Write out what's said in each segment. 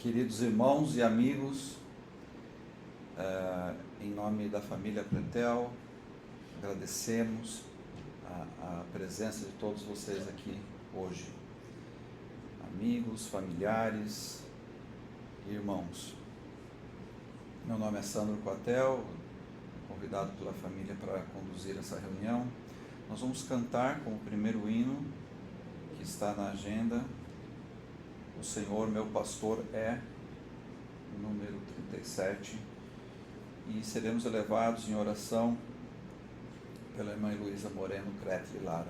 Queridos irmãos e amigos, em nome da família Pretel, agradecemos a presença de todos vocês aqui hoje, amigos, familiares e irmãos. Meu nome é Sandro Coatel, convidado pela família para conduzir essa reunião. Nós vamos cantar como primeiro hino, que está na agenda, O Senhor meu pastor é, número 37, e seremos elevados em oração pela irmã Heloísa Moreno Cretli Lara.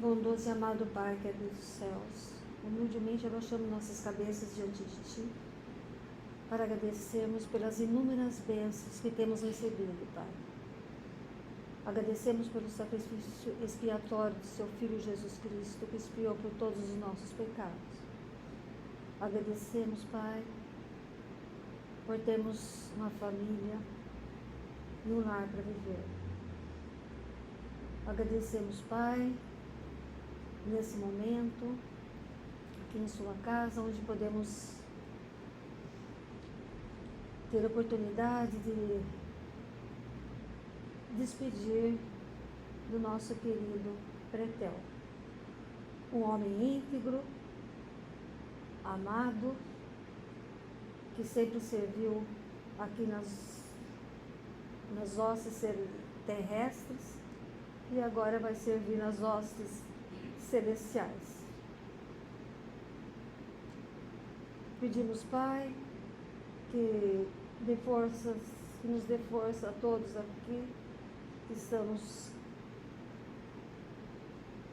Bondoso e amado Pai, que é dos céus, humildemente abaixamos nossas cabeças diante de Ti, para agradecermos pelas inúmeras bênçãos que temos recebido, Pai. Agradecemos pelo sacrifício expiatório de Seu Filho Jesus Cristo, que expiou por todos os nossos pecados. Agradecemos, Pai, por termos uma família e um lar para viver. Agradecemos, Pai, nesse momento, aqui em sua casa, onde podemos ter a oportunidade de despedir do nosso querido Pretel, um homem íntegro, amado, que sempre serviu aqui nas hostes terrestres e agora vai servir nas hostes celestiais. Pedimos, Pai, que nos dê força a todos aqui que estamos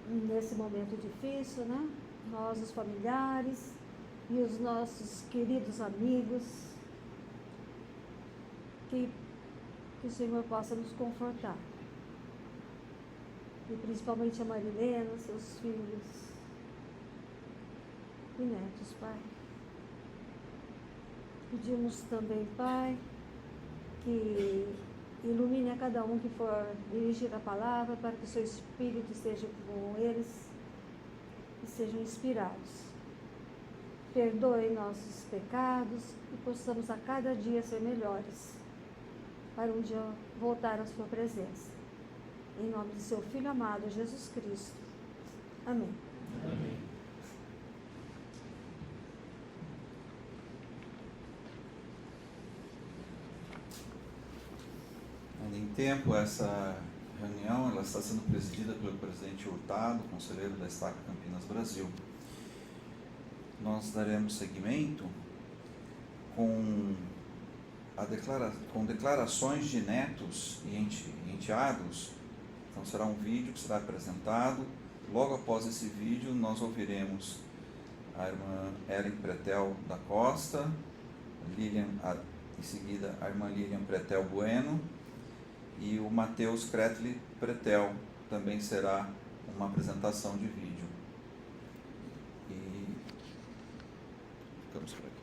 nesse momento difícil, né? Nós, os familiares e os nossos queridos amigos, que o Senhor possa nos confortar. E principalmente a Marilena, seus filhos e netos, Pai. Pedimos também, Pai, que ilumine a cada um que for dirigir a palavra, para que o seu Espírito esteja com eles e sejam inspirados. Perdoe nossos pecados e possamos a cada dia ser melhores, para um dia voltar à sua presença. Em nome de seu Filho amado, Jesus Cristo. Amém. Amém. Ainda em tempo, essa reunião ela está sendo presidida pelo presidente Hurtado, conselheiro da Estaca Campinas Brasil. Nós daremos seguimento com declarações de netos e enteados. Então será um vídeo que será apresentado. Logo após esse vídeo, nós ouviremos a irmã Ellen Pretel da Costa, em seguida a irmã Lilian Pretel Bueno, e o Mateus Kretli Pretel também será uma apresentação de vídeo. E ficamos por aqui.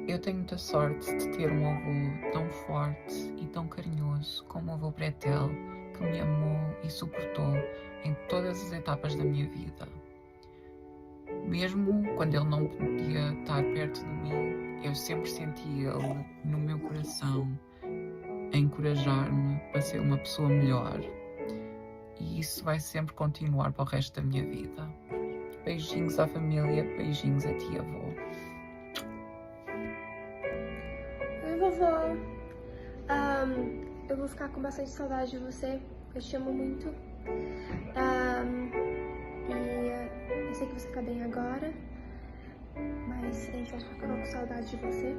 Eu tenho muita sorte de ter um avô tão forte e tão carinhoso como o avô Pretel, que me amou e suportou em todas as etapas da minha vida. Mesmo quando ele não podia estar perto de mim, eu sempre senti ele no meu coração a encorajar-me para ser uma pessoa melhor. E isso vai sempre continuar para o resto da minha vida. Beijinhos à família, beijinhos a ti, avô. Oi, vovó. Eu vou ficar com bastante saudade de você. Eu te amo muito. Eu sei que você tá bem agora, mas a gente vai ficar com saudade de você.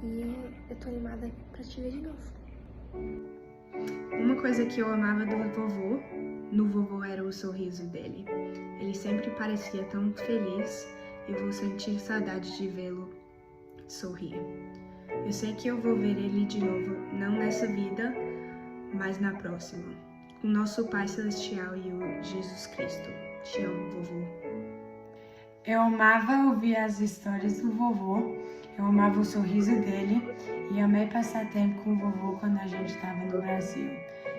E eu tô animada pra te ver de novo. Uma coisa que eu amava no vovô era o sorriso dele. Ele sempre parecia tão feliz e vou sentir saudade de vê-lo sorrir. Eu sei que eu vou ver ele de novo, não nessa vida, mas na próxima. Com nosso Pai Celestial e o Jesus Cristo. Te amo, vovô. Eu amava ouvir as histórias do vovô, eu amava o sorriso dele e amei passar tempo com o vovô quando a gente estava no Brasil.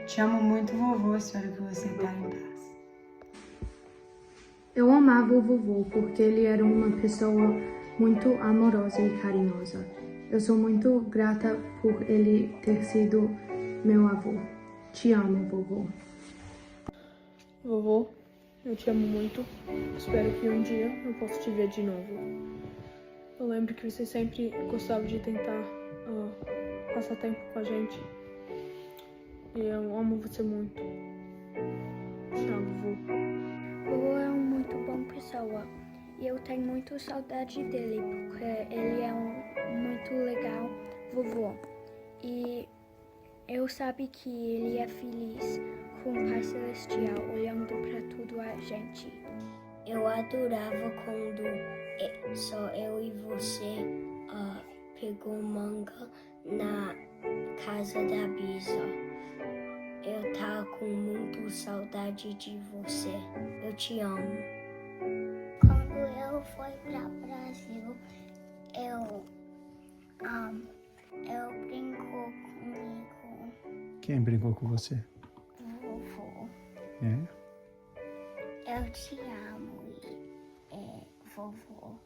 Te amo muito, vovô, espero que você está em paz. Eu amava o vovô porque ele era uma pessoa muito amorosa e carinhosa. Eu sou muito grata por ele ter sido meu avô. Te amo, vovô. Vovô, eu te amo muito. Espero que um dia eu possa te ver de novo. Eu lembro que você sempre gostava de tentar passar tempo com a gente. E eu amo você muito. Te amo, vovô. Vovô é muito bom pessoa. E eu tenho muito saudade dele, porque ele é muito legal vovô. E eu sei que ele é feliz com o Pai Celestial, olhando para tudo a gente. Eu adorava quando só eu e você pegou manga na casa da Bisa. Eu tava com muito saudade de você. Eu te amo. Quando eu fui para o Brasil, eu brincou comigo. Quem brincou com você? O vovô. É? Eu te amo, vovô.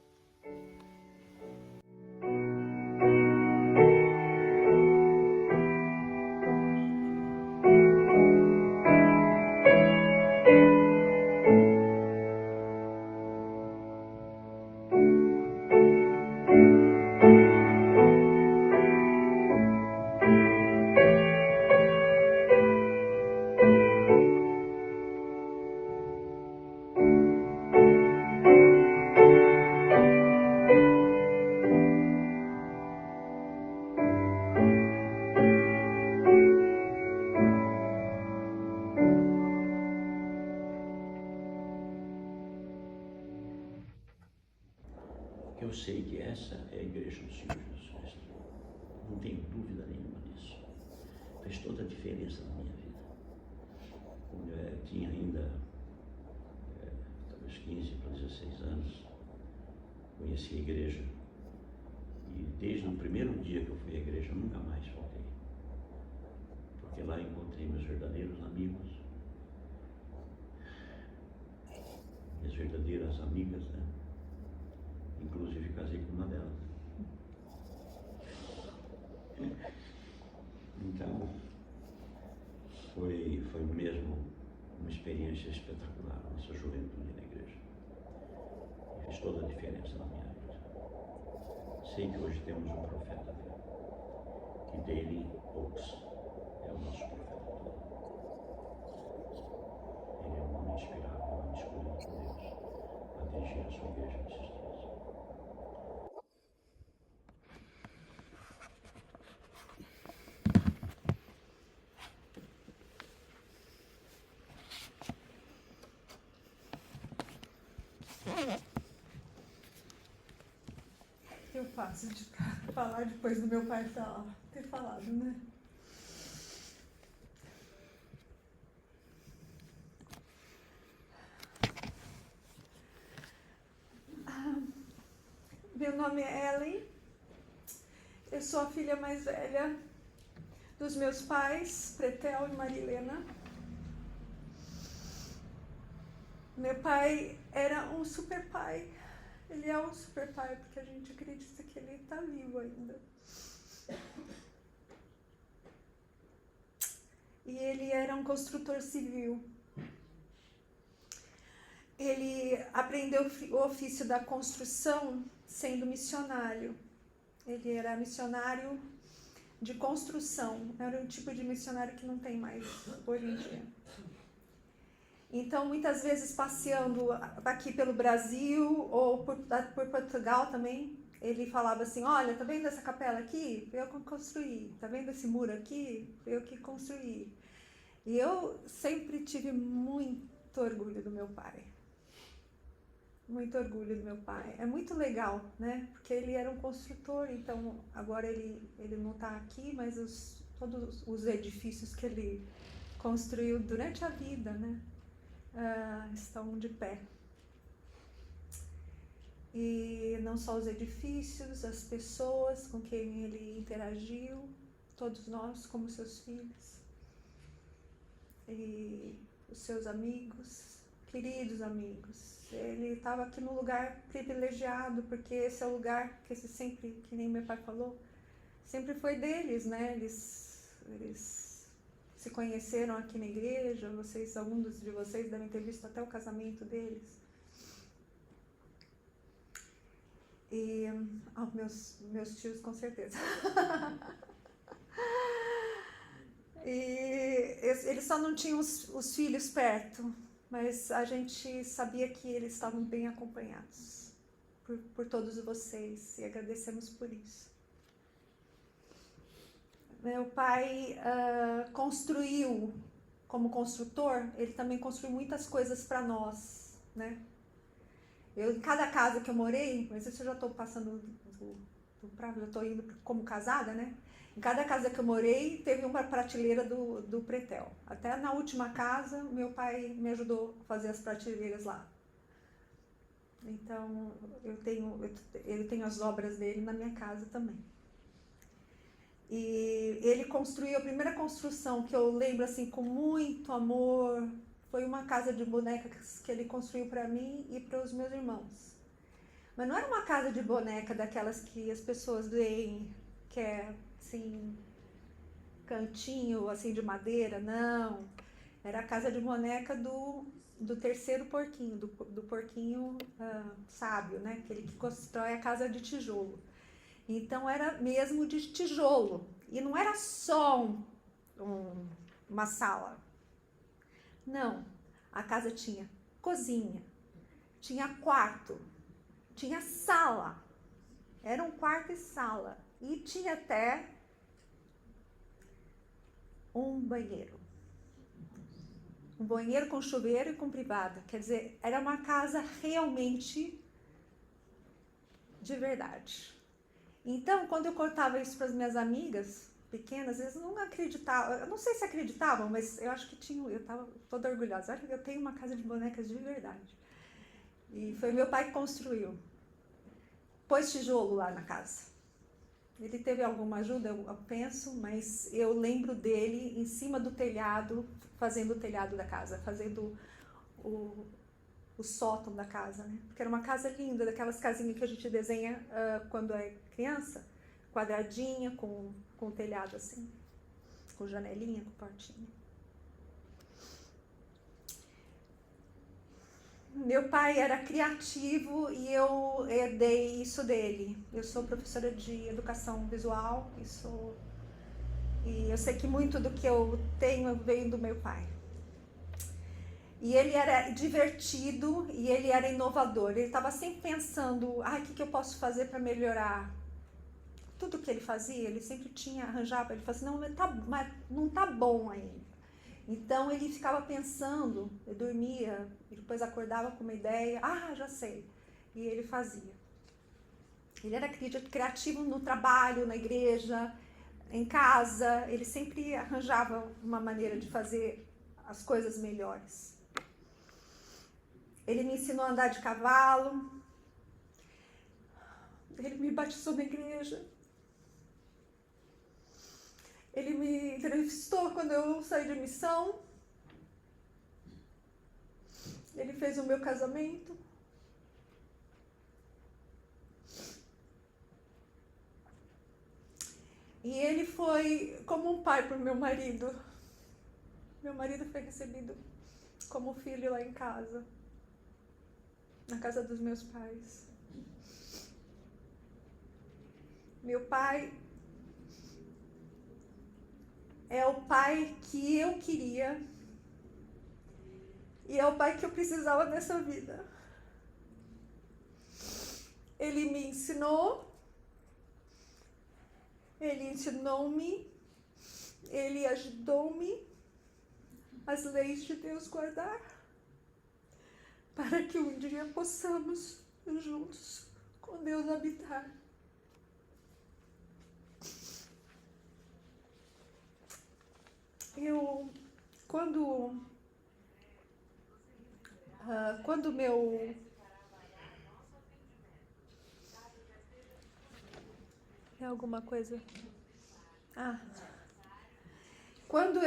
Eu sei que essa é a igreja do Senhor Jesus Cristo. Não tenho dúvida nenhuma disso. Fez toda a diferença na minha vida. Quando eu tinha ainda talvez 15 para 16 anos, conheci a igreja. E desde o primeiro dia que eu fui à igreja, eu nunca mais faltei. Porque lá encontrei meus verdadeiros amigos, minhas verdadeiras amigas, né? Inclusive casei com uma delas. Então, foi mesmo uma experiência espetacular, nossa juventude na igreja. E fez toda a diferença na minha vida. Sei que hoje temos um profeta, que Daley Oaks é o nosso profeta. Ele é um homem inspirado, um homem escolhido por Deus para dirigir a sua igreja nesses dias. Eu passo de falar depois do meu pai ter falado, né? Meu nome é Ellen, eu sou a filha mais velha dos meus pais, Pretel e Marilena. Meu pai era um super pai. Ele é um super pai porque a gente acredita que ele está vivo ainda. E ele era um construtor civil. Ele aprendeu o ofício da construção sendo missionário. Ele era missionário de construção. Era um tipo de missionário que não tem mais hoje em dia. Então, muitas vezes, passeando aqui pelo Brasil ou por Portugal também, ele falava assim, olha, tá vendo essa capela aqui? Eu que construí. Tá vendo esse muro aqui? Eu que construí. E eu sempre tive muito orgulho do meu pai. Muito orgulho do meu pai. É muito legal, né? Porque ele era um construtor, então agora ele não tá aqui, mas todos os edifícios que ele construiu durante a vida, né? Estão de pé. E não só os edifícios, as pessoas com quem ele interagiu, todos nós como seus filhos, e os seus amigos, queridos amigos. Ele estava aqui num lugar privilegiado, porque esse é o lugar que sempre, que nem meu pai falou, sempre foi deles, né? Eles se conheceram aqui na igreja, alguns de vocês devem ter visto até o casamento deles. E meus tios, com certeza. E eles só não tinham os filhos perto. mas a gente sabia que eles estavam bem acompanhados por todos vocês e agradecemos por isso. Meu pai construiu, como construtor, ele também construiu muitas coisas para nós, né? Em cada casa que eu morei, mas isso eu já estou passando já estou indo como casada, né? Em cada casa que eu morei, teve uma prateleira do Pretel. Até na última casa, meu pai me ajudou a fazer as prateleiras lá. Então, eu tenho as obras dele na minha casa também. E ele construiu, a primeira construção que eu lembro assim com muito amor, foi uma casa de bonecas que ele construiu para mim e para os meus irmãos. Mas não era uma casa de boneca daquelas que as pessoas veem, que é assim, cantinho assim de madeira, não. Era a casa de boneca do terceiro porquinho, do porquinho sábio, né? Aquele que constrói a casa de tijolo. Então era mesmo de tijolo. E não era só uma sala. Não. A casa tinha cozinha, tinha quarto, tinha sala. Era um quarto e sala. E tinha até um banheiro. Um banheiro com chuveiro e com privada. Quer dizer, era uma casa realmente de verdade. Então, quando eu contava isso para as minhas amigas pequenas, eles não acreditavam. Eu não sei se acreditavam, mas eu acho que tinham. Eu estava toda orgulhosa. Olha, eu tenho uma casa de bonecas de verdade. E foi meu pai que construiu. Pôs tijolo lá na casa. Ele teve alguma ajuda, eu penso, mas eu lembro dele em cima do telhado, fazendo o telhado da casa, fazendo o sótão da casa, né? Porque era uma casa linda, daquelas casinhas que a gente desenha quando é criança, quadradinha, com telhado assim, com janelinha, com portinha. Meu pai era criativo e eu herdei isso dele. Eu sou professora de educação visual e eu sei que muito do que eu tenho veio do meu pai. E ele era divertido e ele era inovador. Ele estava sempre pensando, o que eu posso fazer para melhorar? Tudo que ele fazia, ele sempre arranjava, ele falava assim, mas não tá bom ainda. Então ele ficava pensando, eu dormia, e depois acordava com uma ideia, já sei. E ele fazia. Ele era criativo no trabalho, na igreja, em casa, ele sempre arranjava uma maneira de fazer as coisas melhores. Ele me ensinou a andar de cavalo, ele me batizou na igreja. Ele me entrevistou quando eu saí de missão. Ele fez o meu casamento. E ele foi como um pai para o meu marido. Meu marido foi recebido como filho lá em casa, na casa dos meus pais. Meu pai é o pai que eu queria e é o pai que eu precisava nessa vida. Ele me ensinou, ele ensinou-me, ele ajudou-me as leis de Deus guardar, para que um dia possamos juntos com Deus habitar. Quando meu é alguma coisa quando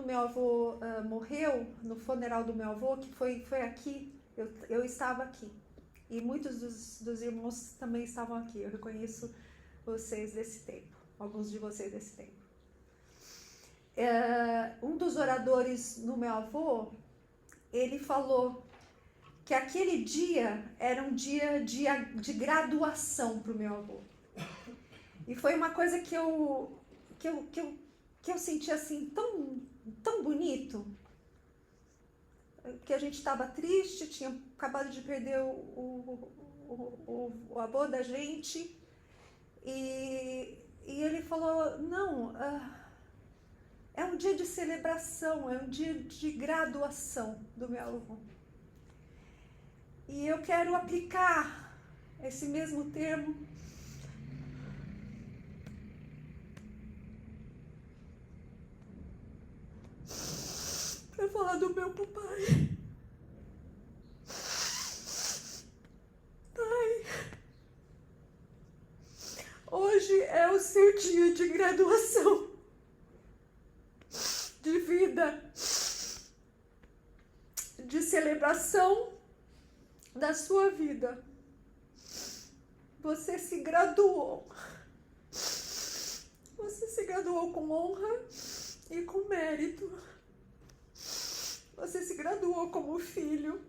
meu avô morreu, no funeral do meu avô, que foi aqui, eu estava aqui e muitos dos irmãos também estavam aqui. Eu reconheço vocês desse tempo, alguns de vocês desse tempo. Um dos oradores do meu avô, ele falou que aquele dia era um dia de graduação para o meu avô. E foi uma coisa que eu senti assim tão bonito, que a gente estava triste, tinha acabado de perder o avô da gente, e ele falou, não, é um dia de celebração, é um dia de graduação do meu avô. E eu quero aplicar esse mesmo termo para falar do meu papai. Pai, hoje é o seu dia de graduação, de vida, de celebração da sua vida. Você se graduou. Você se graduou com honra e com mérito. Você se graduou como filho,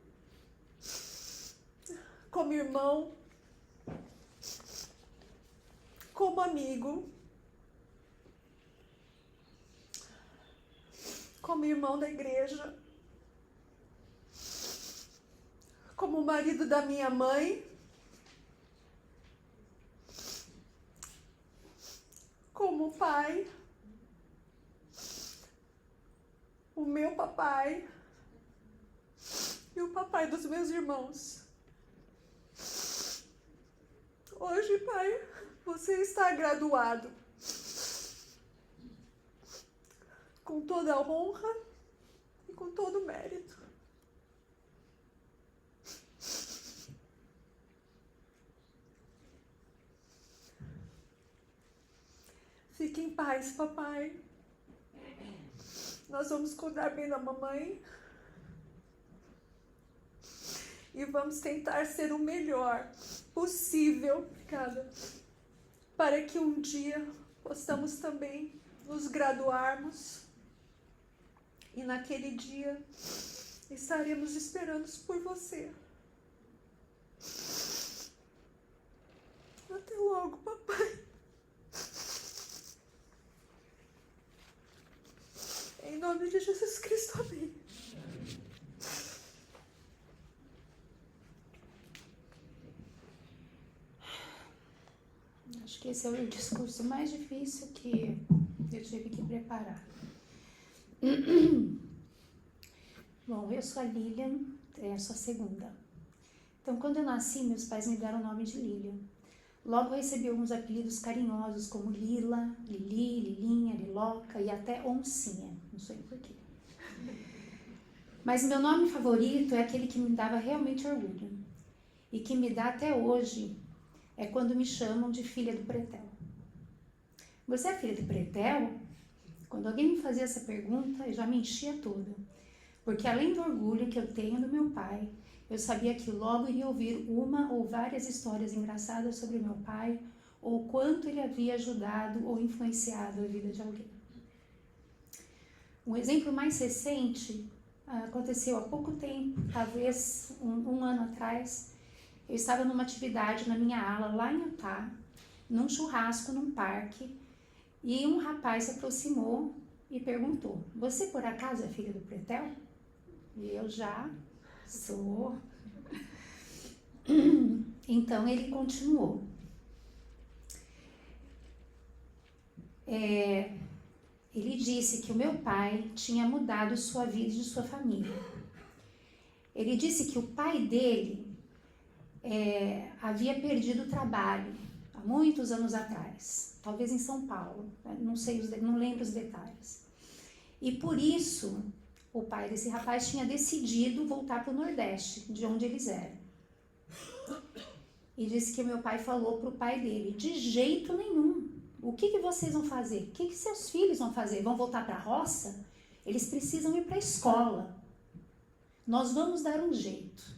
como irmão, como amigo, como irmão da igreja, como marido da minha mãe, como pai, o meu papai e o papai dos meus irmãos. Hoje, pai, você está graduado com toda a honra e com todo o mérito. Fique em paz, papai. Nós vamos cuidar bem da mamãe e vamos tentar ser o melhor possível, para que um dia possamos também nos graduarmos e naquele dia estaremos esperando por você. Até logo, papai. Em nome de Jesus Cristo, amém. Acho que esse é o discurso mais difícil que eu tive que preparar. Bom, eu sou a Lilian, sou a segunda. Então, quando eu nasci, meus pais me deram o nome de Lilian. Logo recebi alguns apelidos carinhosos, como Lila, Lili, Lilinha, Liloca e até Oncinha, não sei porquê. Mas meu nome favorito é aquele que me dava realmente orgulho e que me dá até hoje, é quando me chamam de filha do Pretel. Você é filha do Pretel? Quando alguém me fazia essa pergunta, eu já me enchia toda, porque além do orgulho que eu tenho do meu pai, eu sabia que logo iria ouvir uma ou várias histórias engraçadas sobre meu pai, ou quanto ele havia ajudado ou influenciado a vida de alguém. Um exemplo mais recente aconteceu há pouco tempo, talvez um ano atrás. Eu estava numa atividade na minha ala lá em Utah, num churrasco num parque, e um rapaz se aproximou e perguntou: "Você por acaso é filha do Pretel?" E eu já sou. Então ele continuou. Ele disse que o meu pai tinha mudado sua vida e de sua família. Ele disse que o pai dele havia perdido o trabalho há muitos anos atrás, talvez em São Paulo, não sei, não lembro os detalhes. E por isso o pai desse rapaz tinha decidido voltar para o Nordeste, de onde eles eram. E disse que o meu pai falou para o pai dele: "De jeito nenhum. O que vocês vão fazer? O que seus filhos vão fazer? Vão voltar para a roça? Eles precisam ir para a escola. Nós vamos dar um jeito."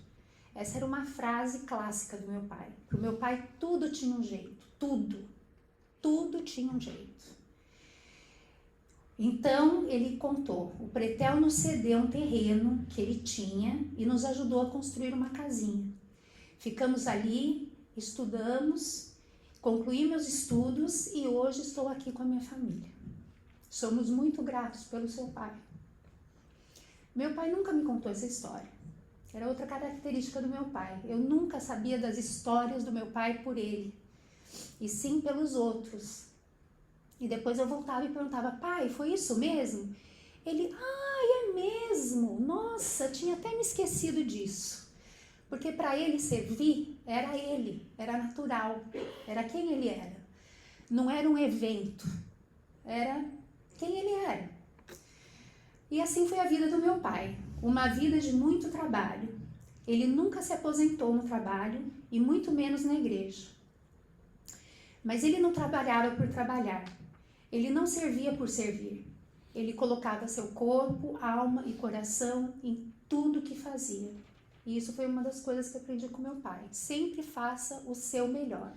Essa era uma frase clássica do meu pai. Para o meu pai tudo tinha um jeito, tudo tinha um jeito. Então ele contou: o Pretel nos cedeu um terreno que ele tinha e nos ajudou a construir uma casinha. Ficamos ali, estudamos, concluí meus estudos e hoje estou aqui com a minha família. Somos muito gratos pelo seu pai. Meu pai nunca me contou essa história. Era outra característica do meu pai. Eu nunca sabia das histórias do meu pai por ele, e sim pelos outros. E depois eu voltava e perguntava: pai, foi isso mesmo? Ele: é mesmo? Nossa, tinha até me esquecido disso. Porque para ele servir, era natural, era quem ele era. Não era um evento, era quem ele era. E assim foi a vida do meu pai, uma vida de muito trabalho. Ele nunca se aposentou no trabalho e muito menos na igreja. Mas ele não trabalhava por trabalhar, ele não servia por servir. Ele colocava seu corpo, alma e coração em tudo que fazia. E isso foi uma das coisas que eu aprendi com meu pai. Sempre faça o seu melhor.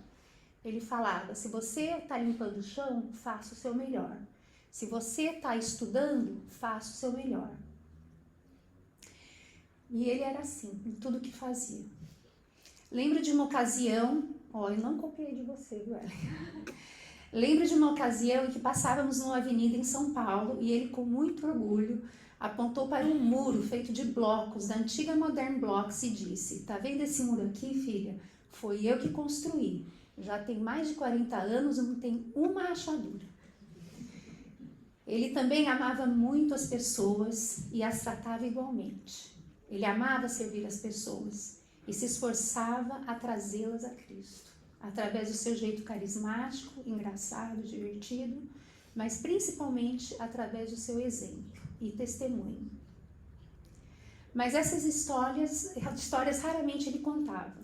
Ele falava: se você está limpando o chão, faça o seu melhor. Se você está estudando, faça o seu melhor. E ele era assim, em tudo que fazia. Lembro de uma ocasião, eu não copiei de você, viu? Lembro de uma ocasião em que passávamos numa avenida em São Paulo e ele, com muito orgulho, apontou para um muro feito de blocos da antiga Modern Blocks e disse: tá vendo esse muro aqui, filha? Foi eu que construí. Já tem mais de 40 anos e não tem uma rachadura. Ele também amava muito as pessoas e as tratava igualmente. Ele amava servir as pessoas e se esforçava a trazê-las a Cristo, através do seu jeito carismático, engraçado, divertido, mas principalmente através do seu exemplo e testemunho. Mas essas histórias raramente ele contava.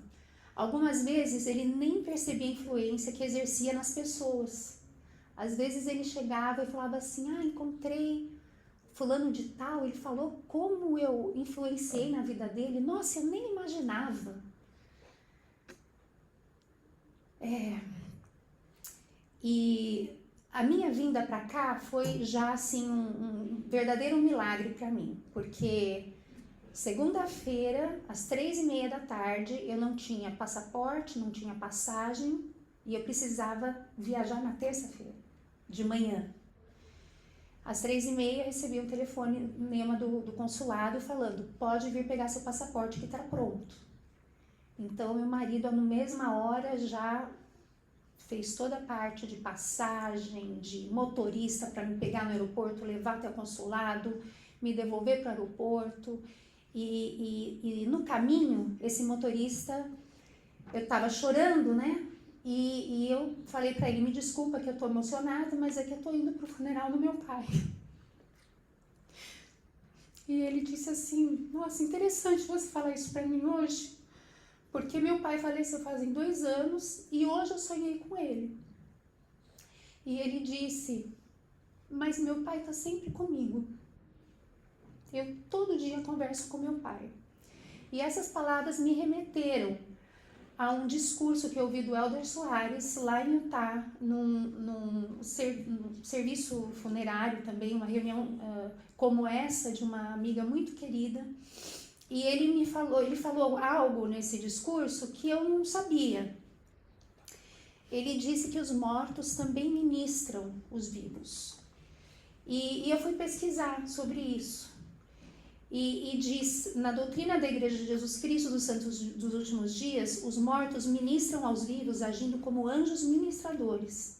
Algumas vezes ele nem percebia a influência que exercia nas pessoas. Às vezes ele chegava e falava assim: encontrei fulano de tal, ele falou como eu influenciei na vida dele. Nossa, eu nem imaginava. E a minha vinda para cá foi já assim um verdadeiro milagre para mim, porque segunda-feira, às 3:30 da tarde, eu não tinha passaporte, não tinha passagem e eu precisava viajar na terça-feira, de manhã. Às 3:30 recebi um telefonema do consulado falando: pode vir pegar seu passaporte que está pronto. Então meu marido, na mesma hora, já fez toda a parte de passagem, de motorista para me pegar no aeroporto, levar até o consulado, me devolver para o aeroporto. E no caminho, esse motorista, eu estava chorando, né? E eu falei para ele: me desculpa que eu estou emocionada, mas é que eu estou indo para o funeral do meu pai. E ele disse assim: nossa, interessante você falar isso para mim hoje, porque meu pai faleceu fazem 2 anos e hoje eu sonhei com ele. E ele disse: mas meu pai está sempre comigo. Eu todo dia converso com meu pai. E essas palavras me remeteram a um discurso que eu ouvi do Elder Soares lá em Utah, num serviço funerário também, uma reunião como essa de uma amiga muito querida. E ele falou algo nesse discurso que eu não sabia. Ele disse que os mortos também ministram os vivos. E eu fui pesquisar sobre isso. E diz, na doutrina da Igreja de Jesus Cristo dos Santos dos Últimos Dias, os mortos ministram aos vivos agindo como anjos ministradores.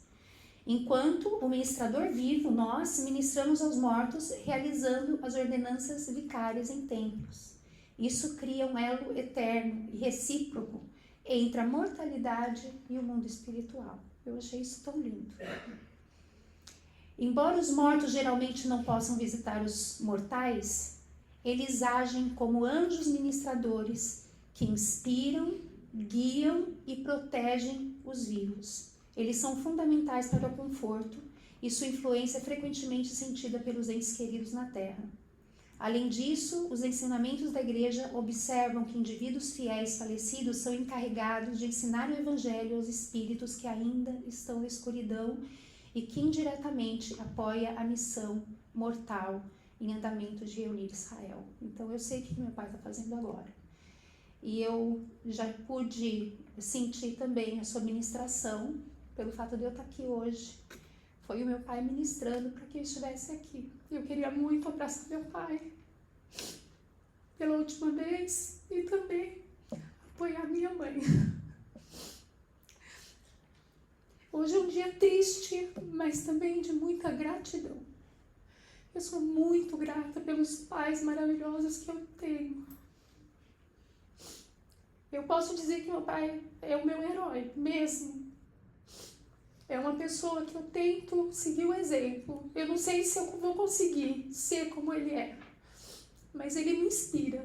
Enquanto o ministrador vivo, nós ministramos aos mortos realizando as ordenanças vicárias em templos. Isso cria um elo eterno e recíproco entre a mortalidade e o mundo espiritual. Eu achei isso tão lindo. Embora os mortos geralmente não possam visitar os mortais, eles agem como anjos ministradores que inspiram, guiam e protegem os vivos. Eles são fundamentais para o conforto e sua influência é frequentemente sentida pelos entes queridos na Terra. Além disso, os ensinamentos da Igreja observam que indivíduos fiéis falecidos são encarregados de ensinar o Evangelho aos espíritos que ainda estão na escuridão e que indiretamente apoia a missão mortal em andamento de reunir Israel. Então eu sei o que meu pai está fazendo agora. E eu já pude sentir também a sua ministração, pelo fato de eu estar aqui hoje. Foi o meu pai ministrando para que eu estivesse aqui. Eu queria muito abraçar meu pai. pela última vez e também apoiar minha mãe. Hoje é um dia triste, mas também de muita gratidão. Eu sou muito grata pelos pais maravilhosos que eu tenho. Eu posso dizer que meu pai é o meu herói, mesmo. É uma pessoa que eu tento seguir o exemplo. Eu não sei se eu vou conseguir ser como ele é, mas ele me inspira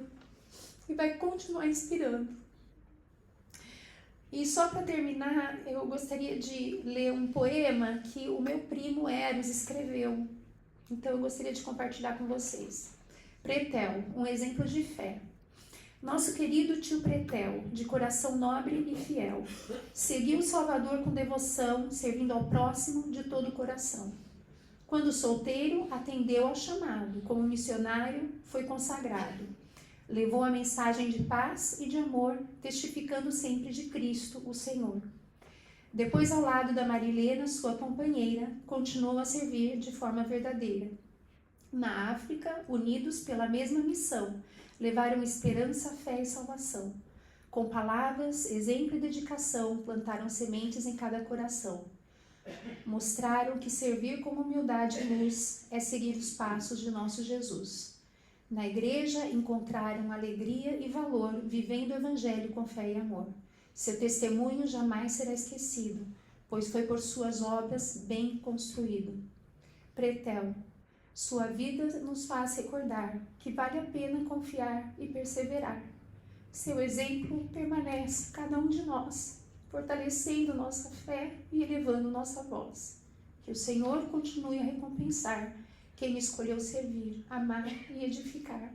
e vai continuar inspirando. E só para terminar, eu gostaria de ler um poema que o meu primo Eros escreveu. Então eu gostaria de compartilhar com vocês. Pretel, um exemplo de fé. Nosso querido tio Pretel, de coração nobre e fiel, seguiu o Salvador com devoção, servindo ao próximo de todo o coração. Quando solteiro, atendeu ao chamado, como missionário, foi consagrado. Levou a mensagem de paz e de amor, testificando sempre de Cristo, o Senhor. Depois, ao lado da Marilena, sua companheira, continuou a servir de forma verdadeira. Na África, unidos pela mesma missão, levaram esperança, fé e salvação. Com palavras, exemplo e dedicação, plantaram sementes em cada coração. Mostraram que servir com humildade e luz é seguir os passos de nosso Jesus. Na igreja, encontraram alegria e valor, vivendo o evangelho com fé e amor. Seu testemunho jamais será esquecido, pois foi por suas obras bem construído. Pretel, sua vida nos faz recordar que vale a pena confiar e perseverar. Seu exemplo permanece cada um de nós, fortalecendo nossa fé e elevando nossa voz. Que o Senhor continue a recompensar quem escolheu servir, amar e edificar.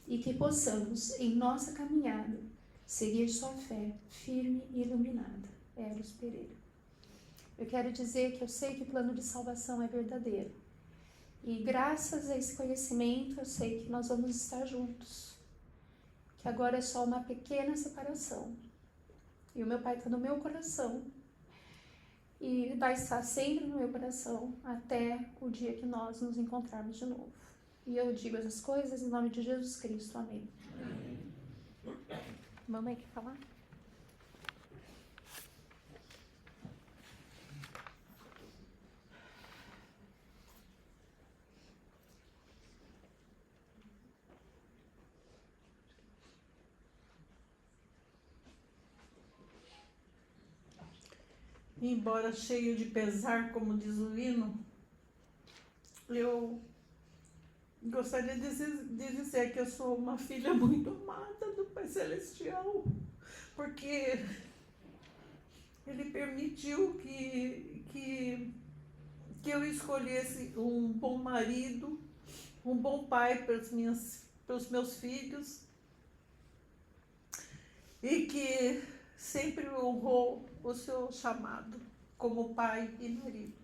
E que possamos, em nossa caminhada, seguir sua fé firme e iluminada. Eros Pereira. Eu quero dizer que eu sei que o plano de salvação é verdadeiro. E graças a esse conhecimento, eu sei que nós vamos estar juntos. Que agora é só uma pequena separação. E o meu pai está no meu coração. E vai estar sempre no meu coração até o dia que nós nos encontrarmos de novo. E eu digo essas coisas em nome de Jesus Cristo. Amém. Mamãe quer falar? Embora cheio de pesar, como diz o hino, eu gostaria de dizer que eu sou uma filha muito amada do Pai Celestial, porque Ele permitiu que eu escolhesse um bom marido, um bom pai para os meus filhos, e que sempre honrou o seu chamado como pai e marido.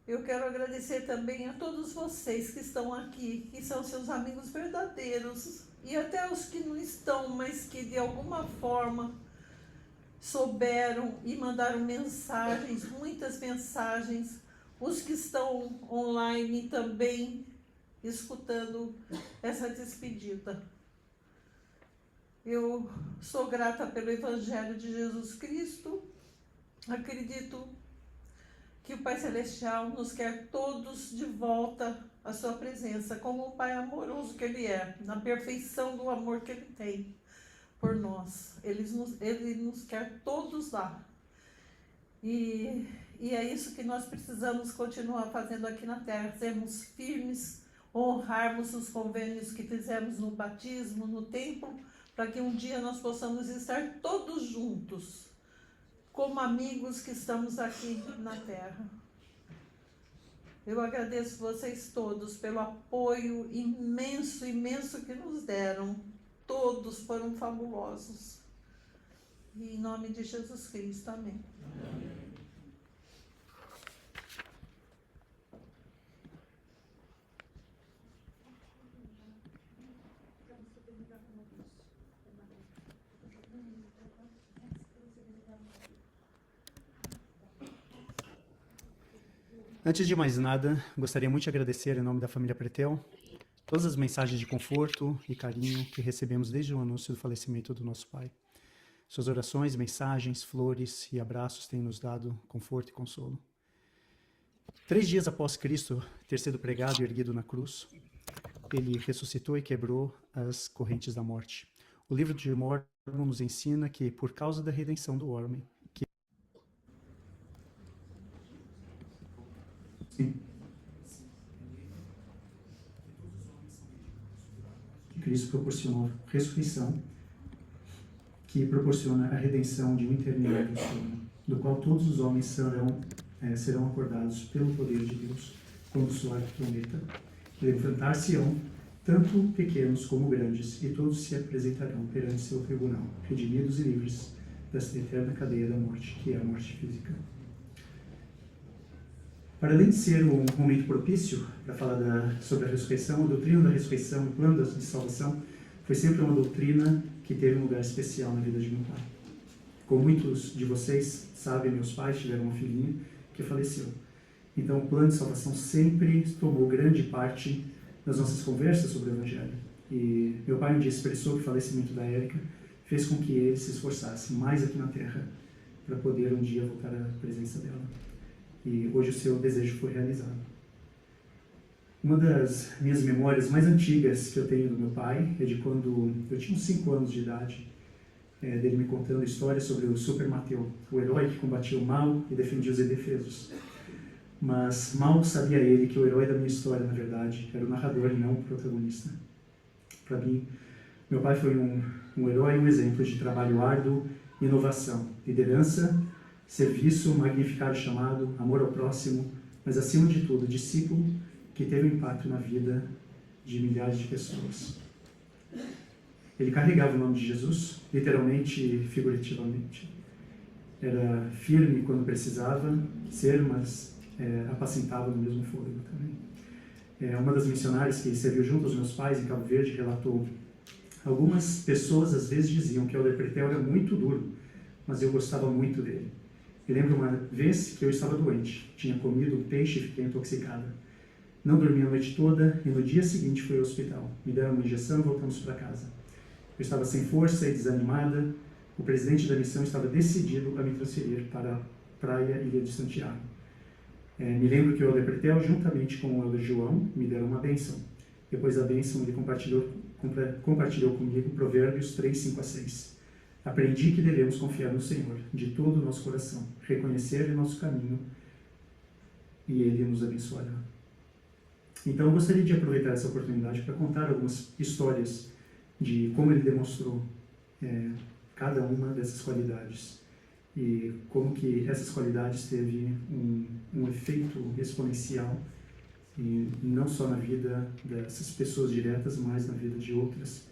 Eu quero agradecer também a todos vocês que estão aqui, que são seus amigos verdadeiros, e até os que não estão, mas que de alguma forma souberam e mandaram mensagens, muitas mensagens, os que estão online também escutando essa despedida. Eu sou grata pelo Evangelho de Jesus Cristo, acredito que o Pai Celestial nos quer todos de volta à sua presença, como o Pai amoroso que Ele é, na perfeição do amor que Ele tem por nós. Ele nos quer todos lá. E é isso que nós precisamos continuar fazendo aqui na Terra, sermos firmes, honrarmos os convênios que fizemos no batismo, no templo, para que um dia nós possamos estar todos juntos, como amigos que estamos aqui na Terra. Eu agradeço vocês todos pelo apoio imenso, imenso que nos deram. Todos foram fabulosos. E em nome de Jesus Cristo, amém. Amém. Antes de mais nada, gostaria muito de agradecer em nome da família Pretel todas as mensagens de conforto e carinho que recebemos desde o anúncio do falecimento do nosso pai. Suas orações, mensagens, flores e abraços têm nos dado conforto e consolo. 3 dias após Cristo ter sido pregado e erguido na cruz, ele ressuscitou e quebrou as correntes da morte. O livro de Mórmon nos ensina que, por causa da redenção do homem, Cristo proporcionou ressurreição, que proporciona a redenção de um intermédio do qual todos os homens serão acordados pelo poder de Deus, quando soar a trombeta. Levantar-se-ão tanto pequenos como grandes, e todos se apresentarão perante seu tribunal, redimidos e livres desta eterna cadeia da morte, que é a morte física. Para além de ser um momento propício para falar sobre a ressurreição, a doutrina da ressurreição e o plano de salvação foi sempre uma doutrina que teve um lugar especial na vida de meu pai. Como muitos de vocês sabem, meus pais tiveram uma filhinha que faleceu. Então, o plano de salvação sempre tomou grande parte das nossas conversas sobre o Evangelho. E meu pai um dia expressou que o falecimento da Érica fez com que ele se esforçasse mais aqui na Terra para poder um dia voltar à presença dela. E hoje o seu desejo foi realizado. Uma das minhas memórias mais antigas que eu tenho do meu pai é de quando eu tinha uns 5 anos de idade, dele me contando a história sobre o Super Mateu, o herói que combatia o mal e defendia os indefesos. Mas mal sabia ele que o herói da minha história, na verdade, era o narrador e não o protagonista. Para mim, meu pai foi um herói e um exemplo de trabalho árduo, inovação, liderança, serviço, magnificar o chamado, amor ao próximo, mas acima de tudo, discípulo que teve um impacto na vida de milhares de pessoas. Ele carregava o nome de Jesus, literalmente e figurativamente. Era firme quando precisava ser, mas apacentava no mesmo fôlego também. Uma das missionárias que serviu junto aos meus pais em Cabo Verde relatou: algumas pessoas às vezes diziam que o Elder Pretel era muito duro, mas eu gostava muito dele. Eu lembro uma vez que eu estava doente, tinha comido um peixe e fiquei intoxicada. Não dormi a noite toda e no dia seguinte fui ao hospital. Me deram uma injeção e voltamos para casa. Eu estava sem força e desanimada. O presidente da missão estava decidido a me transferir para a praia Ilha de Santiago. Me lembro que o Elder Pretel, juntamente com o Elder João, me deram uma bênção. Depois da bênção, ele compartilhou comigo Provérbios 3, 5 a 6. Aprendi que devemos confiar no Senhor de todo o nosso coração, reconhecer o nosso caminho e Ele nos abençoará. Então, eu gostaria de aproveitar essa oportunidade para contar algumas histórias de como ele demonstrou cada uma dessas qualidades e como que essas qualidades teve um efeito exponencial, e não só na vida dessas pessoas diretas, mas na vida de outras,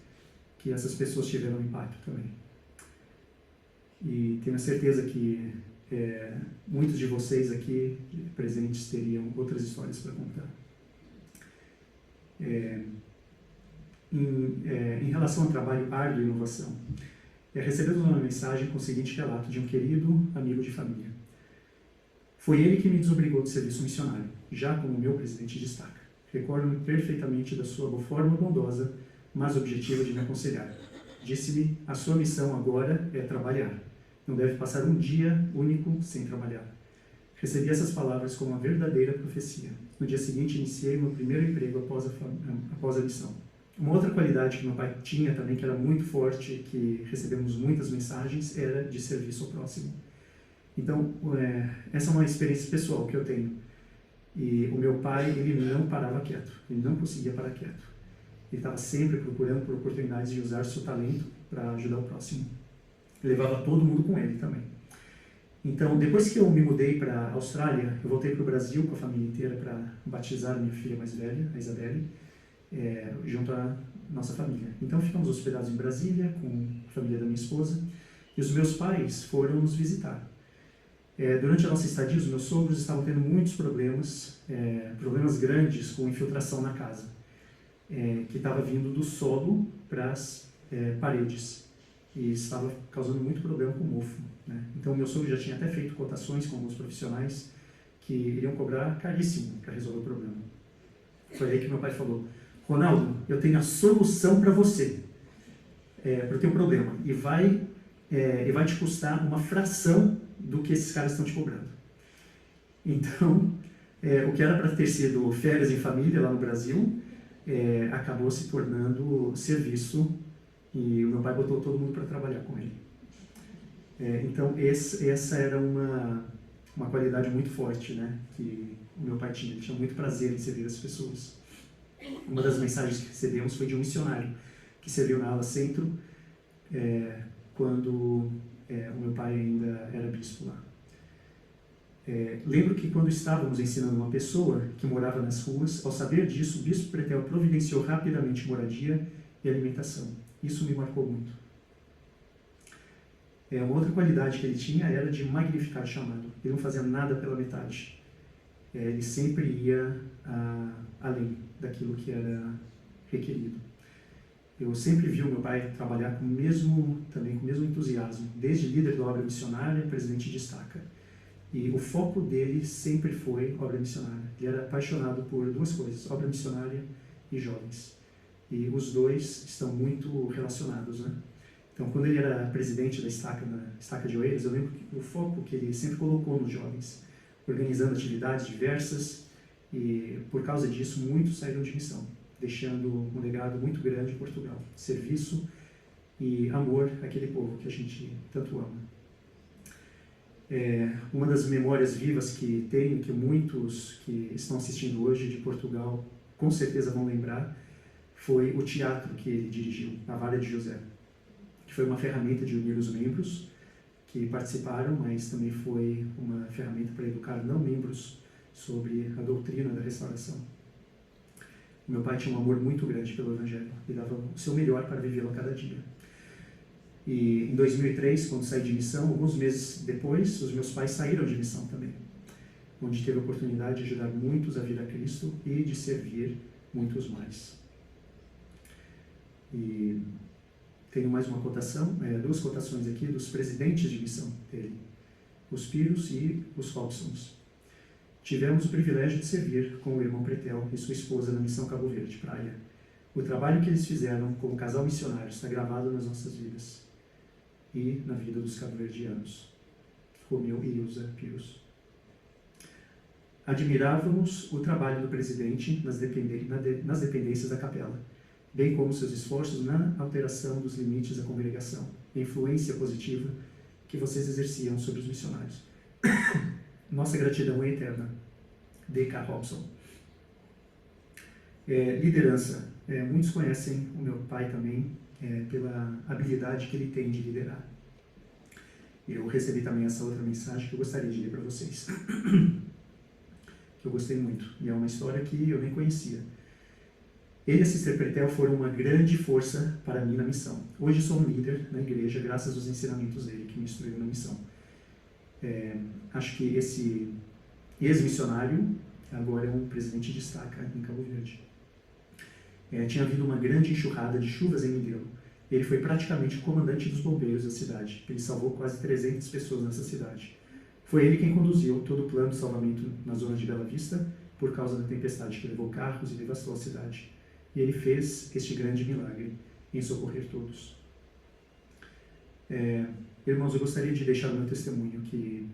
que essas pessoas tiveram impacto também. E tenho certeza que muitos de vocês aqui presentes teriam outras histórias para contar. Em relação ao trabalho árduo e inovação, recebemos uma mensagem com o seguinte relato de um querido amigo de família. Foi ele que me desobrigou do serviço missionário, já como meu presidente destaca. Recordo-me perfeitamente da sua forma bondosa, mas objetiva de me aconselhar. Disse-me: a sua missão agora é trabalhar. Não deve passar um dia único sem trabalhar. Recebi essas palavras como uma verdadeira profecia. No dia seguinte, iniciei meu primeiro emprego após a missão. Uma outra qualidade que meu pai tinha também, que era muito forte, que recebemos muitas mensagens, era de serviço ao próximo. Então, essa é uma experiência pessoal que eu tenho. E o meu pai, ele não parava quieto, ele não conseguia parar quieto. Ele estava sempre procurando por oportunidades de usar seu talento para ajudar o próximo. Ele levava todo mundo com ele também. Então, depois que eu me mudei para a Austrália, eu voltei para o Brasil com a família inteira para batizar minha filha mais velha, a Isabelle, junto à nossa família. Então, ficamos hospedados em Brasília com a família da minha esposa e os meus pais foram nos visitar. Durante a nossa estadia, os meus sogros estavam tendo muitos problemas grandes com infiltração na casa, que estava vindo do solo para as paredes e estava causando muito problema com o mofo. Então, meu sogro já tinha até feito cotações com alguns profissionais que iriam cobrar caríssimo para resolver o problema. Foi aí que meu pai falou: Ronaldo, eu tenho a solução para você, para o teu problema, e vai te custar uma fração do que esses caras estão te cobrando. Então, o que era para ter sido férias em família lá no Brasil, acabou se tornando serviço, e o meu pai botou todo mundo para trabalhar com ele. Então, essa era uma qualidade muito forte, né, que o meu pai tinha. Ele tinha muito prazer em servir as pessoas. Uma das mensagens que recebemos foi de um missionário que serviu na ala centro quando o meu pai ainda era bispo lá. Lembro que quando estávamos ensinando uma pessoa que morava nas ruas, ao saber disso, o bispo Pretel providenciou rapidamente moradia e alimentação. Isso me marcou muito. Uma outra qualidade que ele tinha era de magnificar o chamado. Ele não fazia nada pela metade. Ele sempre ia além daquilo que era requerido. Eu sempre vi o meu pai trabalhar com o mesmo entusiasmo, desde líder da obra missionária, presidente de estaca. E o foco dele sempre foi obra missionária. Ele era apaixonado por duas coisas, obra missionária e jovens. E os dois estão muito relacionados, né? Então, quando ele era presidente da estaca de Oeiras, eu lembro que o foco que ele sempre colocou nos jovens, organizando atividades diversas, e por causa disso, muitos saíram de missão, deixando um legado muito grande em Portugal. Serviço e amor àquele povo que a gente tanto ama. Uma das memórias vivas que tenho, que muitos que estão assistindo hoje de Portugal com certeza vão lembrar, foi o teatro que ele dirigiu, na Vara de José, que foi uma ferramenta de unir os membros que participaram, mas também foi uma ferramenta para educar não membros sobre a doutrina da restauração. O meu pai tinha um amor muito grande pelo Evangelho e dava o seu melhor para vivê-lo a cada dia. E em 2003, quando saí de missão, alguns meses depois, os meus pais saíram de missão também, onde teve a oportunidade de ajudar muitos a vir a Cristo e de servir muitos mais. E tenho mais uma cotação, duas cotações aqui dos presidentes de missão dele, os Piros e os Hobsons. Tivemos o privilégio de servir com o irmão Pretel e sua esposa na missão Cabo Verde, Praia. O trabalho que eles fizeram como casal missionário está gravado nas nossas vidas e na vida dos cabo-verdianos, Romeu e Ilza Piros. Admirávamos o trabalho do presidente nas dependências da capela, bem como seus esforços na alteração dos limites da congregação, a influência positiva que vocês exerciam sobre os missionários. Nossa gratidão é eterna. D.K. Hobson. Liderança. Muitos conhecem o meu pai também pela habilidade que ele tem de liderar. Eu recebi também essa outra mensagem que eu gostaria de ler para vocês, que eu gostei muito, e é uma história que eu nem conhecia. Ele e a Sister Pretel foram uma grande força para mim na missão. Hoje sou um líder na igreja graças aos ensinamentos dele que me instruiu na missão. Acho que esse ex-missionário agora é um presidente de estaca em Cabo Verde. Tinha havido uma grande enxurrada de chuvas em Mindelo. Ele foi praticamente o comandante dos bombeiros da cidade. Ele salvou quase 300 pessoas nessa cidade. Foi ele quem conduziu todo o plano de salvamento na zona de Bela Vista por causa da tempestade que levou carros e devastou a cidade. E ele fez este grande milagre em socorrer todos. Irmãos, eu gostaria de deixar o meu testemunho que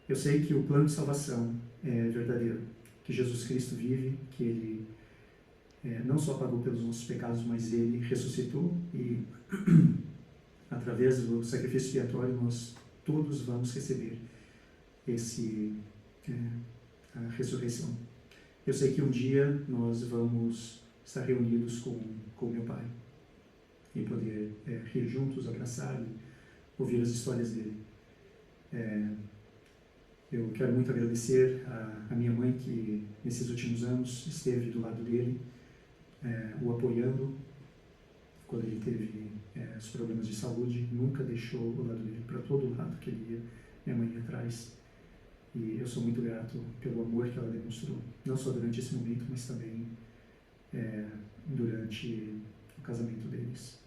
eu sei que o plano de salvação é verdadeiro, que Jesus Cristo vive, que Ele não só pagou pelos nossos pecados, mas Ele ressuscitou e através do sacrifício expiatório nós todos vamos receber a ressurreição. Eu sei que um dia nós vamos estar reunidos com meu Pai e poder rir juntos, abraçar e ouvir as histórias dele. Eu quero muito agradecer a minha mãe que nesses últimos anos esteve do lado dele, o apoiando quando ele teve os problemas de saúde, nunca deixou o lado dele para todo lado que ele ia, minha mãe ia atrás. E eu sou muito grato pelo amor que ela demonstrou, não só durante esse momento, mas também durante o casamento deles.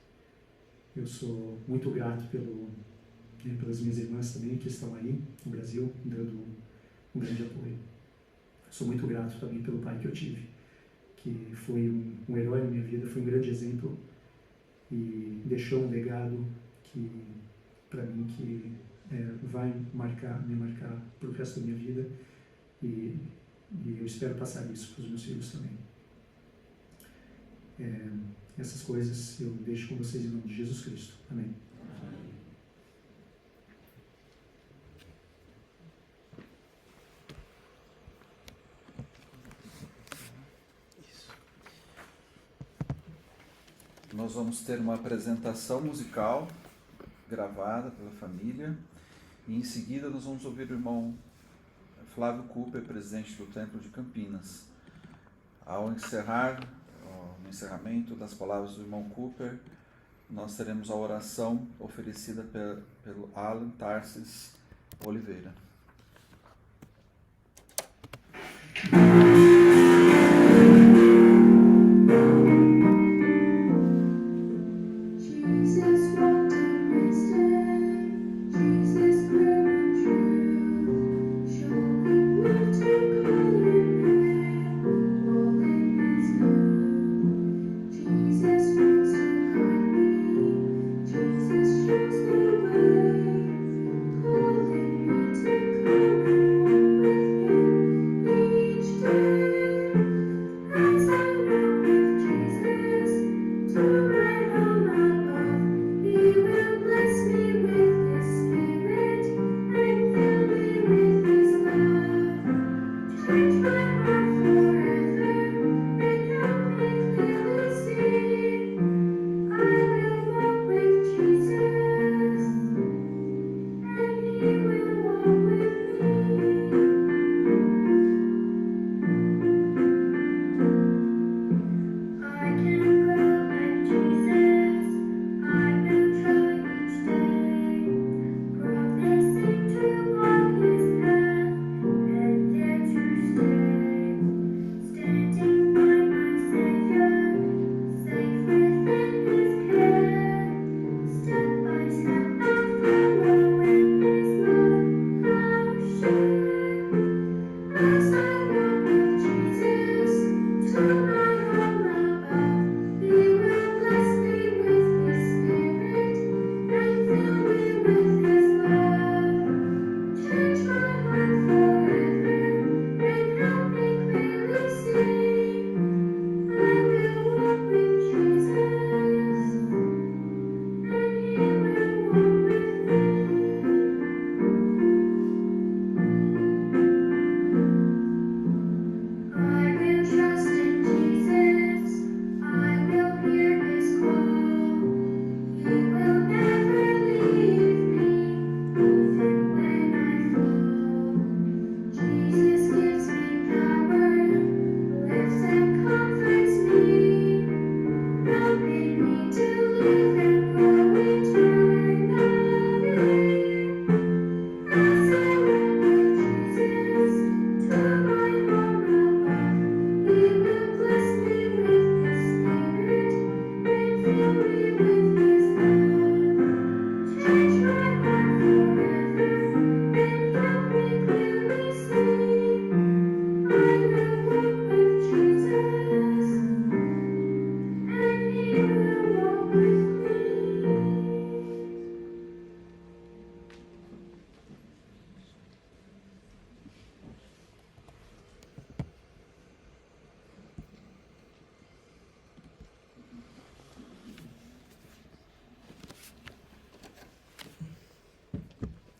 Eu sou muito grato pelas minhas irmãs também que estão aí no Brasil, dando um grande apoio. Sou muito grato também pelo pai que eu tive, que foi um herói na minha vida, foi um grande exemplo e deixou um legado que, para mim, que vai me marcar para o resto da minha vida e eu espero passar isso para os meus filhos também. Essas coisas eu deixo com vocês em nome de Jesus Cristo. Amém. Nós vamos ter uma apresentação musical gravada pela família e em seguida nós vamos ouvir o irmão Flávio Cooper, presidente do Templo de Campinas. Ao encerrar, no encerramento das palavras do irmão Cooper, nós teremos a oração oferecida pelo Alan Tarsis Oliveira.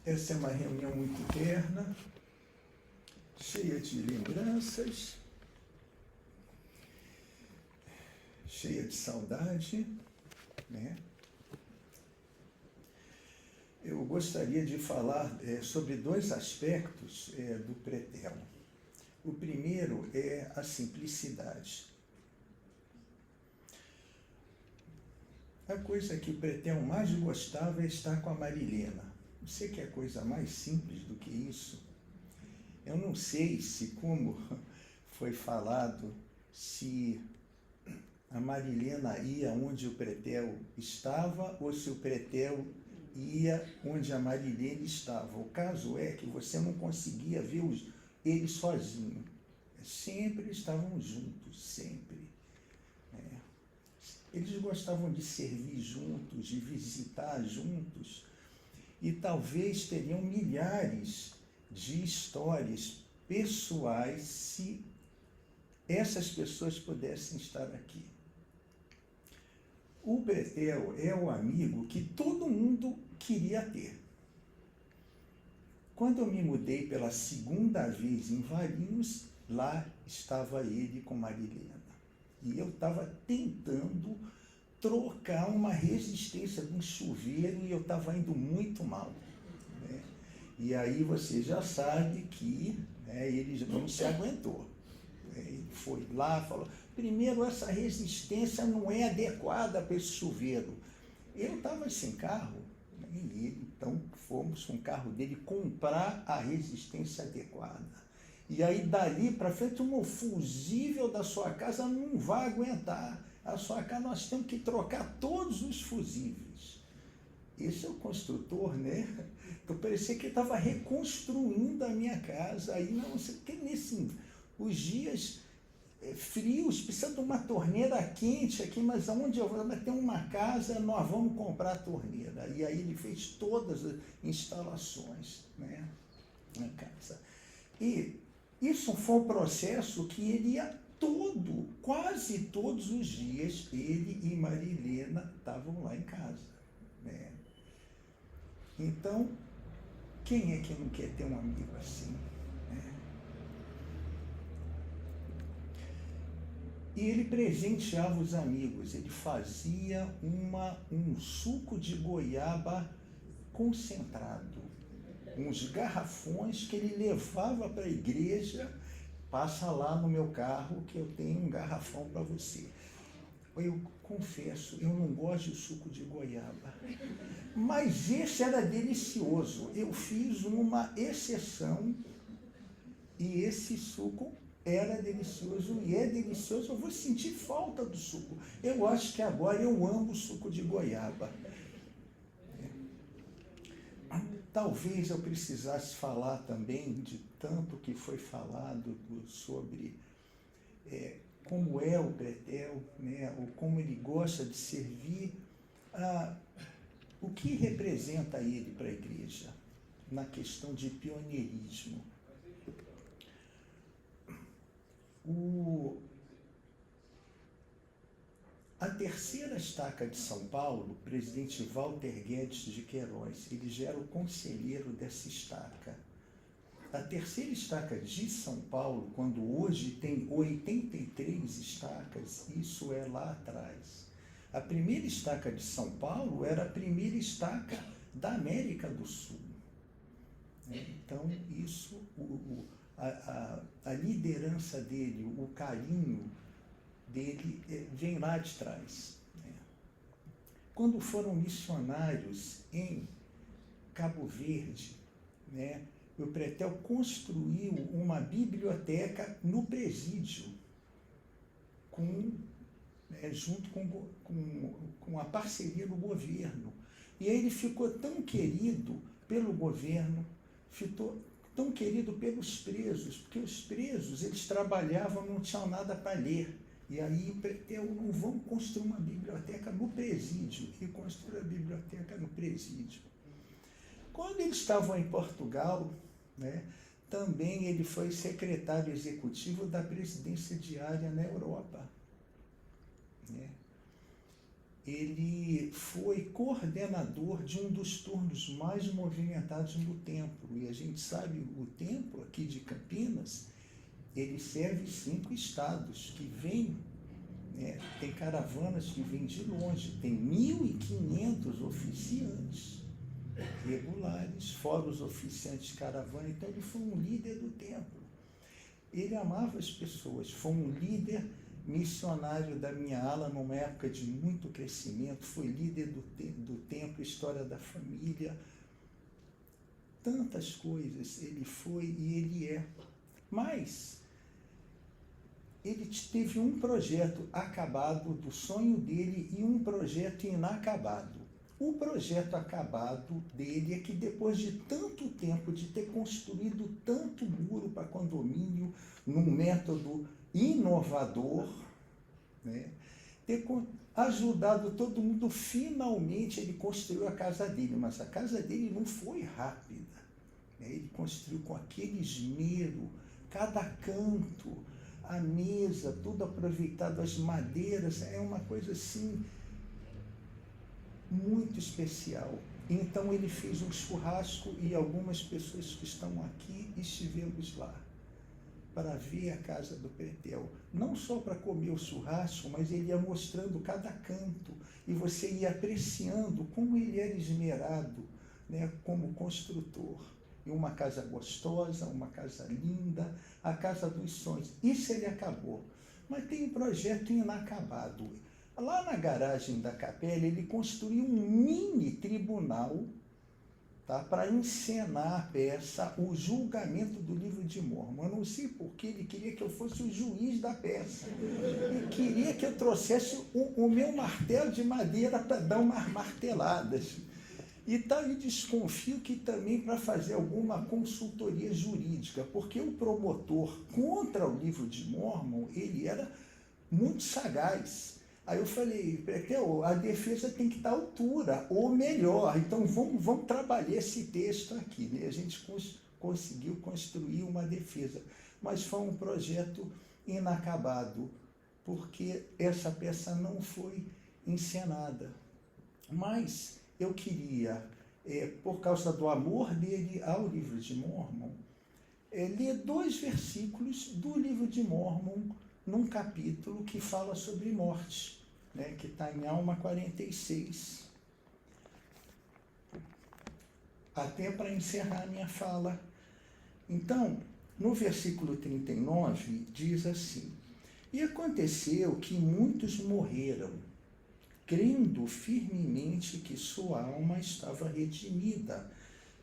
Essa é uma reunião muito terna, cheia de lembranças, cheia de saudade, né? Eu gostaria de falar sobre dois aspectos do pretel. O primeiro é a simplicidade. A coisa que o pretel mais gostava é estar com a Marilena. Você quer coisa mais simples do que isso? Eu não sei se, como foi falado, se a Marilena ia onde o pretel estava ou se o pretel ia onde a Marilene estava. O caso é que você não conseguia ver ele sozinho. Sempre estavam juntos, sempre. Eles gostavam de servir juntos, de visitar juntos, e talvez teriam milhares de histórias pessoais se essas pessoas pudessem estar aqui. O Pretel é o amigo que todo mundo queria ter. Quando eu me mudei pela segunda vez em Valinhos, lá estava ele com Marilena. E eu estava tentando trocar uma resistência de um chuveiro e eu estava indo muito mal. Né? E aí você já sabe que ele não se aguentou. Ele foi lá e falou, primeiro, essa resistência não é adequada para esse chuveiro. Eu estava sem carro, e ele, então fomos com o carro dele comprar a resistência adequada. E aí, dali para frente, o fusível da sua casa não vai aguentar. A sua casa, nós temos que trocar todos os fusíveis. Esse é o construtor, né? Então, parecia que ele estava reconstruindo a minha casa. Aí, não sei o que, os dias frios, precisa de uma torneira quente aqui, mas aonde eu vou ter uma casa, nós vamos comprar a torneira. E aí, ele fez todas as instalações, né, na casa. E isso foi um processo que ele ia quase todos os dias, ele e Marilena estavam lá em casa. Né? Então, quem é que não quer ter um amigo assim? Né? E ele presenteava os amigos, ele fazia um suco de goiaba concentrado. Uns garrafões que ele levava para a igreja, passa lá no meu carro que eu tenho um garrafão para você. Eu confesso, eu não gosto de suco de goiaba, mas esse era delicioso. Eu fiz uma exceção e esse suco era delicioso e é delicioso. Eu vou sentir falta do suco. Eu acho que agora eu amo suco de goiaba. Talvez eu precisasse falar também de tanto que foi falado sobre como é o Pretel, né, ou como ele gosta de servir, o que representa ele para a igreja na questão de pioneirismo. A terceira estaca de São Paulo, o presidente Walter Guedes de Queiroz, ele já era o conselheiro dessa estaca. A terceira estaca de São Paulo, quando hoje tem 83 estacas, isso é lá atrás. A primeira estaca de São Paulo era a primeira estaca da América do Sul. Então, isso, a liderança dele, o carinho dele vem lá de trás. Quando foram missionários em Cabo Verde, né, o Pretel construiu uma biblioteca no presídio, junto com a parceria do governo. E aí ele ficou tão querido pelo governo, ficou tão querido pelos presos, porque os presos, eles trabalhavam, não tinham nada para ler. E aí o Pretel, não vamos construir uma biblioteca no presídio, e construiu a biblioteca no presídio. Quando eles estavam em Portugal, né, também ele foi secretário executivo da presidência diária na Europa. Né? Ele foi coordenador de um dos turnos mais movimentados no templo. E a gente sabe, o templo aqui de Campinas, ele serve 5 estados que vêm, né, tem caravanas que vêm de longe, tem 1.500 oficiantes regulares, fora os oficiantes de caravana. Então ele foi um líder do templo. Ele amava as pessoas, foi um líder missionário da minha ala numa época de muito crescimento, foi líder do templo, história da família, tantas coisas ele foi e ele é. Mas ele teve um projeto acabado do sonho dele e um projeto inacabado. O projeto acabado dele é que depois de tanto tempo de ter construído tanto muro para condomínio, num método inovador, né? Ter ajudado todo mundo. Finalmente ele construiu a casa dele, mas a casa dele não foi rápida, né? Ele construiu com aquele esmero, cada canto, a mesa, tudo aproveitado, as madeiras, é uma coisa assim muito especial. Então ele fez um churrasco e algumas pessoas que estão aqui estivemos lá para ver a casa do Pretel. Não só para comer o churrasco, mas ele ia mostrando cada canto e você ia apreciando como ele era esmerado, né, como construtor. E uma casa gostosa, uma casa linda, a casa dos sonhos. Isso ele acabou. Mas tem um projeto inacabado. Lá na garagem da capela, ele construiu um mini tribunal, tá, para encenar a peça, o julgamento do livro de Mórmon. Eu não sei porque ele queria que eu fosse o juiz da peça. Ele queria que eu trouxesse o meu martelo de madeira para dar umas marteladas. E eu desconfio que também para fazer alguma consultoria jurídica, porque o promotor contra o livro de Mórmon, ele era muito sagaz. Aí eu falei, Pretel, a defesa tem que estar à altura, ou melhor, então vamos trabalhar esse texto aqui, né? A gente conseguiu construir uma defesa, mas foi um projeto inacabado, porque essa peça não foi encenada. Mas eu queria, por causa do amor dele ao livro de Mórmon, ler 2 versículos do livro de Mórmon, num capítulo que fala sobre morte, né, que está em Alma 46. Até para encerrar a minha fala. Então, no versículo 39, diz assim: E aconteceu que muitos morreram, crendo firmemente que sua alma estava redimida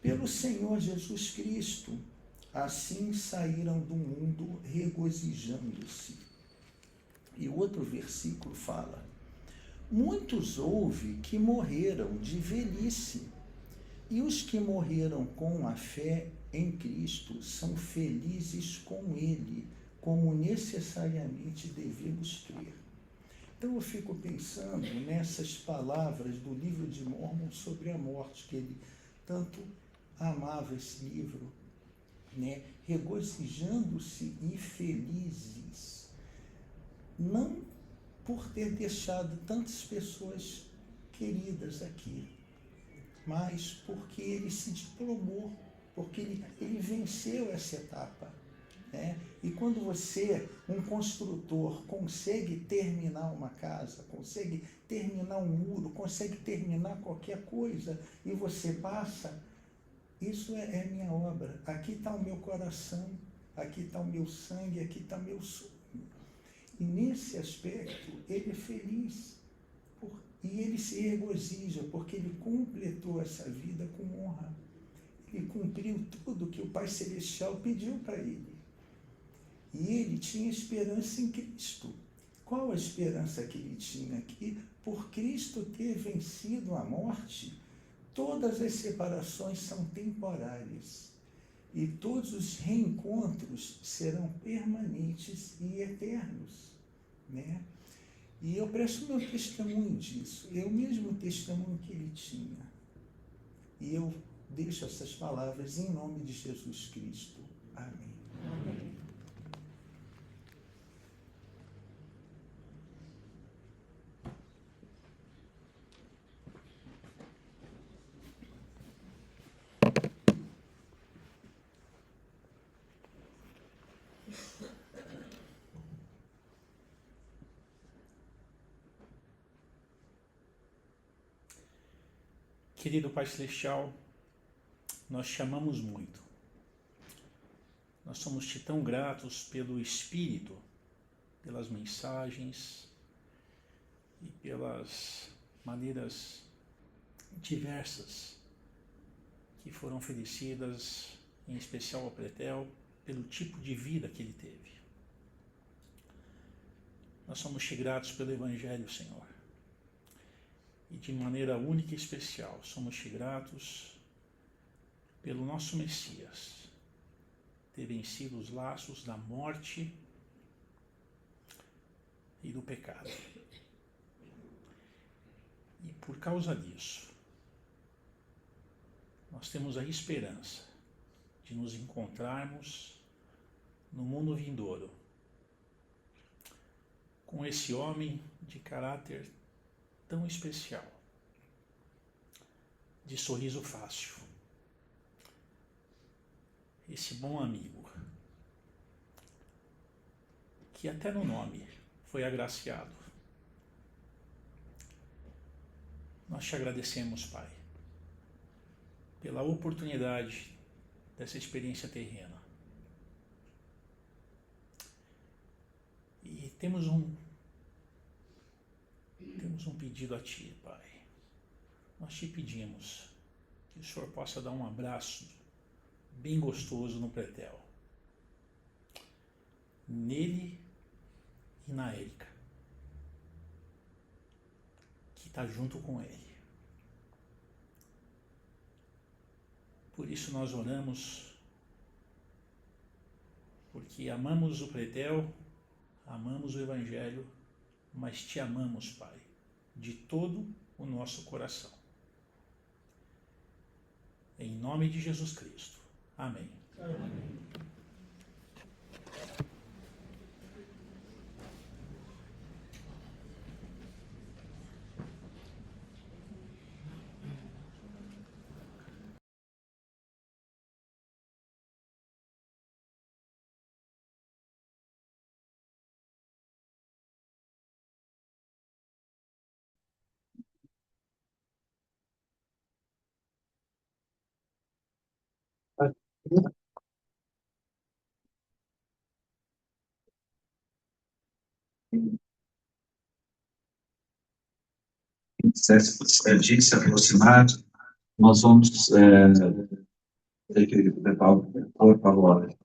pelo Senhor Jesus Cristo. Assim saíram do mundo regozijando-se. E o outro versículo fala: Muitos houve que morreram de velhice, e os que morreram com a fé em Cristo são felizes com Ele, como necessariamente devemos crer. Então eu fico pensando nessas palavras do livro de Mórmon sobre a morte, que ele tanto amava esse livro, né? Regozijando-se e felizes, não por ter deixado tantas pessoas queridas aqui, mas porque ele se diplomou, porque ele venceu essa etapa, né? E quando você, um construtor, consegue terminar uma casa, consegue terminar um muro, consegue terminar qualquer coisa, e você passa, isso é minha obra. Aqui está o meu coração, aqui está o meu sangue, aqui está meu sonho. E nesse aspecto, ele é feliz. E ele se regozija, porque ele completou essa vida com honra. Ele cumpriu tudo que o Pai Celestial pediu para ele. E ele tinha esperança em Cristo. Qual a esperança que ele tinha? Que por Cristo ter vencido a morte, todas as separações são temporárias. E todos os reencontros serão permanentes e eternos, né? E eu presto meu testemunho disso. É o mesmo testemunho que ele tinha. E eu deixo essas palavras em nome de Jesus Cristo. Amém. Amém. Querido Pai Celestial, nós te amamos muito. Nós somos-te tão gratos pelo Espírito, pelas mensagens e pelas maneiras diversas que foram oferecidas, em especial ao Pretel, pelo tipo de vida que ele teve. Nós somos-te gratos pelo Evangelho, Senhor. E de maneira única e especial, somos-te gratos pelo nosso Messias ter vencido os laços da morte e do pecado. E por causa disso, nós temos a esperança de nos encontrarmos no mundo vindouro com esse homem de caráter tão especial, de sorriso fácil, esse bom amigo, que até no nome foi agraciado. Nós te agradecemos, Pai, pela oportunidade dessa experiência terrena. E temos um pedido a Ti, Pai. Nós te pedimos que o Senhor possa dar um abraço bem gostoso no pretel, nele e na Érica, que está junto com ele. Por isso nós oramos, porque amamos o pretel, amamos o Evangelho, mas te amamos, Pai, de todo o nosso coração. Em nome de Jesus Cristo. Amém. Amém. De se aproximar, nós vamos ter que levar o corpo agora.